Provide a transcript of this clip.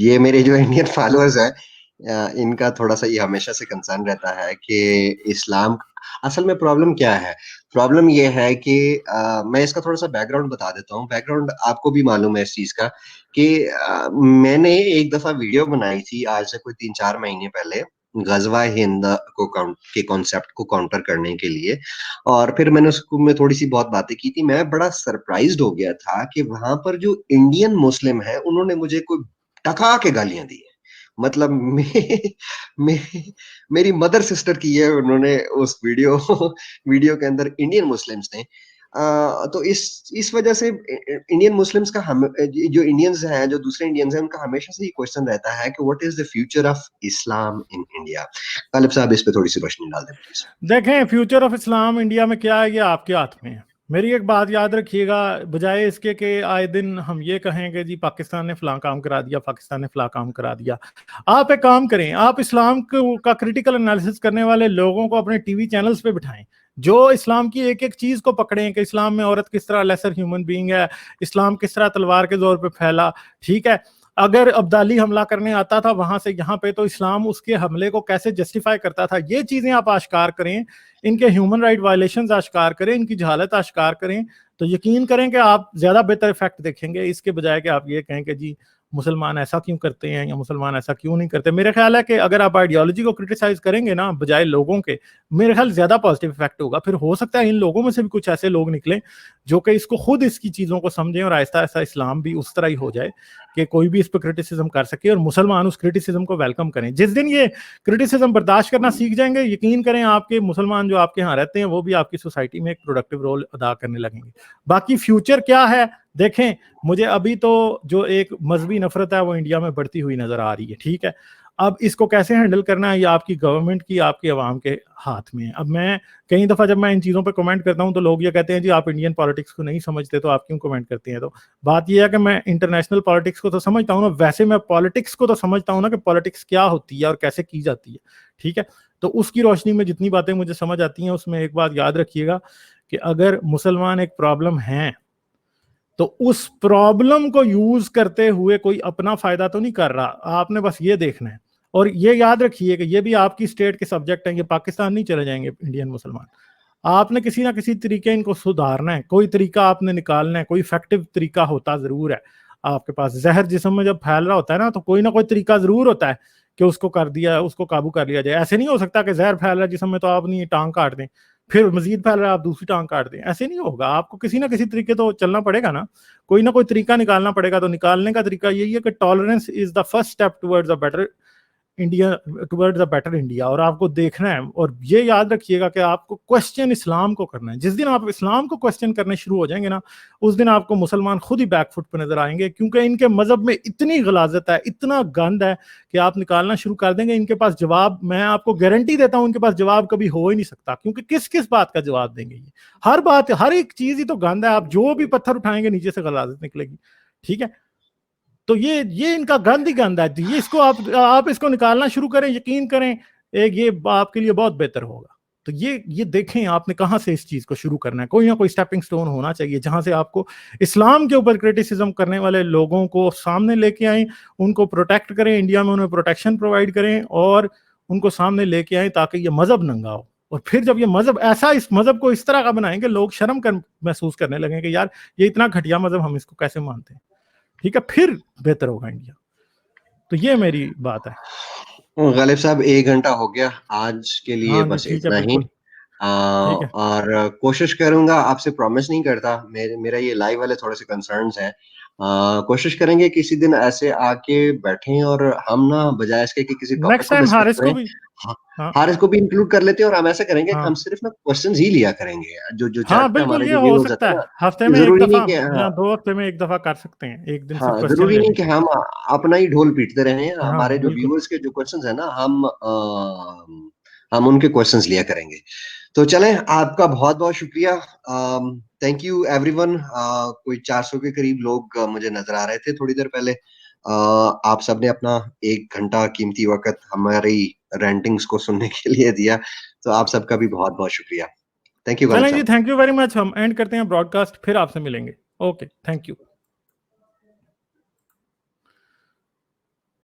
یہ میرے جو انڈین فالوورز ہیں ان کا تھوڑا سا یہ ہمیشہ سے کنسرن رہتا ہے کہ اسلام اصل میں پرابلم کیا ہے. پرابلم یہ ہے کہ میں اس کا تھوڑا سا بیک گراؤنڈ بتا دیتا ہوں. بیک گراؤنڈ آپ کو بھی معلوم ہے اس چیز کا کہ میں نے ایک دفعہ ویڈیو بنائی تھی آج سے کوئی 3-4 مہینے پہلے غزوہ ہند کے کانسیپٹ کو کاؤنٹر کرنے کے لیے, اور پھر میں نے اس کو میں تھوڑی سی بہت باتیں کی تھی. میں بڑا سرپرائزڈ ہو گیا تھا کہ وہاں پر جو انڈین مسلم ہیں انہوں نے مجھے کوئی ٹکا کے گالیاں دی ہیں. مطلب میری مدر سسٹر کی ہے انہوں نے اس ویڈیو کے اندر انڈین مسلمز نے. تو اس وجہ سے انڈین مسلمز کا جو انڈینز ہیں جو دوسرے انڈینز ہیں ان کا ہمیشہ سے یہ کوشچن رہتا ہے کہ what is the future of Islam in India. غالب صاحب اس پہ تھوڑی سی روشنی ڈال دیں پلیز. دیکھیں فیوچر آف اسلام انڈیا میں کیا ہے یہ آپ کے ہاتھ میں ہے. میری ایک بات یاد رکھیے گا, بجائے اس کے کہ آئے دن ہم یہ کہیں کہ جی پاکستان نے فلاں کام کرا دیا, پاکستان نے فلاں کام کرا دیا, آپ ایک کام کریں, آپ اسلام کا کریٹیکل انالیسس کرنے والے لوگوں کو اپنے ٹی وی چینلز پہ بٹھائیں جو اسلام کی ایک ایک چیز کو پکڑیں کہ اسلام میں عورت کس طرح لیسر ہیومن بینگ ہے, اسلام کس طرح تلوار کے زور پہ پھیلا. ٹھیک ہے, اگر ابدالی حملہ کرنے آتا تھا وہاں سے یہاں پہ تو اسلام اس کے حملے کو کیسے جسٹیفائی کرتا تھا. یہ چیزیں آپ آشکار کریں, ان کے ہیومن رائٹ وائلیشنز آشکار کریں, ان کی جہالت آشکار کریں, تو یقین کریں کہ آپ زیادہ بہتر ایفیکٹ دیکھیں گے اس کے بجائے کہ آپ یہ کہیں کہ جی مسلمان ایسا کیوں کرتے ہیں یا مسلمان ایسا کیوں نہیں کرتے. میرے خیال ہے کہ اگر آپ آئیڈیالوجی کو کرٹیسائز کریں گے نا بجائے لوگوں کے, میرے خیال زیادہ پازیٹیو افیکٹ ہوگا. پھر ہو سکتا ہے ان لوگوں میں سے بھی کچھ ایسے لوگ نکلیں جو کہ اس کو خود اس کی چیزوں کو سمجھیں اور آہستہ آہستہ اسلام بھی اس طرح ہی ہو جائے کہ کوئی بھی اس پہ کرٹیسزم کر سکے اور مسلمان اس کرٹیسزم کو ویلکم کریں. جس دن یہ کرٹیسزم برداشت کرنا سیکھ جائیں گے یقین کریں آپ کے مسلمان جو آپ کے ہاں رہتے ہیں وہ بھی آپ کی سوسائٹی میں ایک پروڈکٹیو رول ادا کرنے لگیں گے. باقی فیوچر کیا ہے دیکھیں, مجھے ابھی تو جو ایک مذہبی نفرت ہے وہ انڈیا میں بڑھتی ہوئی نظر آ رہی ہے. ٹھیک ہے, اب اس کو کیسے ہینڈل کرنا ہے یہ آپ کی گورنمنٹ کی, آپ کے عوام کے ہاتھ میں ہے. اب میں کئی دفعہ جب میں ان چیزوں پہ کمنٹ کرتا ہوں تو لوگ یہ کہتے ہیں جی آپ انڈین پالیٹکس کو نہیں سمجھتے تو آپ کیوں کمنٹ کرتے ہیں. تو بات یہ ہے کہ میں انٹرنیشنل پالیٹکس کو تو سمجھتا ہوں نا, ویسے میں پالیٹکس کو تو سمجھتا ہوں نا کہ پالیٹکس کیا ہوتی ہے اور کیسے کی جاتی ہے. ٹھیک ہے, تو اس کی روشنی میں جتنی باتیں مجھے سمجھ آتی ہیں اس میں ایک بات یاد رکھیے گا کہ اگر مسلمان ایک پرابلم ہیں تو اس پرابلم کو یوز کرتے ہوئے کوئی اپنا فائدہ تو نہیں کر رہا. آپ نے بس یہ دیکھنا ہے, اور یہ یاد رکھیے کہ یہ بھی آپ کی اسٹیٹ کے سبجیکٹ ہیں, یہ پاکستان نہیں چلے جائیں گے انڈین مسلمان. آپ نے کسی نہ کسی طریقے ان کو سدھارنا ہے, کوئی طریقہ آپ نے نکالنا ہے, کوئی افیکٹو طریقہ ہوتا ضرور ہے آپ کے پاس. زہر جسم میں جب پھیل رہا ہوتا ہے نا تو کوئی نہ کوئی طریقہ ضرور ہوتا ہے کہ اس کو کر دیا, اس کو قابو کر لیا جائے. ایسے نہیں ہو سکتا کہ زہر پھیل رہا ہے جسم میں تو آپ نہیں ٹانگ کاٹ دیں, پھر مزید پھیل رہا ہے آپ دوسری ٹانگ کاٹ دیں. ایسے نہیں ہوگا, آپ کو کسی نہ کسی طریقے تو چلنا پڑے گا نا, کوئی نہ کوئی طریقہ نکالنا پڑے گا. تو نکالنے کا طریقہ یہی ہے کہ tolerance is the first step towards a better India, towards a better India. اور آپ کو دیکھنا ہے اور یہ یاد رکھیے گا کہ آپ کو کوشچن اسلام کو کرنا ہے. جس دن آپ اسلام کو کوشچن کرنے شروع ہو جائیں گے نا اس دن آپ کو مسلمان خود ہی بیک فٹ پہ نظر آئیں گے, کیونکہ ان کے مذہب میں اتنی غلاظت ہے, اتنا گند ہے کہ آپ نکالنا شروع کر دیں گے. ان کے پاس جواب, میں آپ کو گارنٹی دیتا ہوں ان کے پاس جواب کبھی ہو ہی نہیں سکتا, کیونکہ کس بات کا جواب دیں گے. یہ ہر بات, ہر ایک چیز ہی تو گند ہے, آپ جو بھی پتھر اٹھائیں گے نیچے سے غلاظت نکلے گی. ٹھیک ہے, تو یہ ان کا گند ہی گند ہے. یہ اس کو آپ اس کو نکالنا شروع کریں, یقین کریں ایک یہ آپ کے لیے بہت بہتر ہوگا. تو یہ دیکھیں آپ نے کہاں سے اس چیز کو شروع کرنا ہے. کوئی نہ کوئی اسٹیپنگ سٹون ہونا چاہیے جہاں سے آپ کو اسلام کے اوپر کرٹیسزم کرنے والے لوگوں کو سامنے لے کے آئیں, ان کو پروٹیکٹ کریں, انڈیا میں انہیں پروٹیکشن پرووائڈ کریں اور ان کو سامنے لے کے آئیں تاکہ یہ مذہب ننگا ہو. اور پھر جب یہ مذہب ایسا, اس مذہب کو اس طرح کا بنائیں کہ لوگ شرم محسوس کرنے لگیں کہ یار یہ اتنا گھٹیا مذہب, ہم اس کو کیسے مانتے ہیں. ٹھیک ہے, پھر بہتر ہوگا انڈیا. تو یہ میری بات ہے. غالب صاحب 1 گھنٹہ ہو گیا آج کے لیے, ہاں جی بس ٹھیک ہے, اتنا ہی. بالکل ٹھیک ہے. اور کوشش کروں گا, آپ سے پرومس نہیں کرتا, میرا یہ لائیو والے تھوڑے سے کنسرنز ہیں. کوشش کریں گے کسی دن ایسے آ کے بیٹھیں اور ہم نا بجائے اس کے کہ کسی ٹاپک نیکسٹ کو ٹائم ڈسکس حارث کریں, کو بھی, ہاں حارث کو بھی انکلوڈ کر لیتے ہیں. اور ہم ایسا کریں گے کہ ہاں ہم صرف نا کوسچنز ہی لیا کریں گے, جو ہاں چیٹ پہ بالکل, ہمارے یہ جو ہو ویورز سکتا ہوتے ہیں ہے نا, ہفتے میں ایک ضروری دفعہ نہیں کہ یا 2 ہفتے میں ایک دفعہ کر سکتے ہیں, ایک دن صرف کوسچن ضروری لے نہیں لیں. کہ ہم اپنا ہی ڈھول پیٹتے رہیں. ہاں ہمارے جو بالکل. ویورز کے جو کوسچنز ہیں نا ہم ان کے کوسچنز لیا کریں گے. تو چلیں, آپ کا بہت بہت شکریہ. Thank you every one. کوئی 400 کے قریب لوگ مجھے نظر آ رہے تھے تھوڑی دیر پہلے. آپ سب نے اپنا 1 گھنٹہ قیمتی وقت ہماری رینٹنگز کو سننے کے لیے دیا, تو آپ سب کا بھی بہت بہت شکریہ. تھینک یو غالب چلیں جی, صاحب. Thank you very much. ہم اینڈ کرتے ہیں براڈ کاسٹ, پھر آپ سے ملیں گے. Okay, thank you.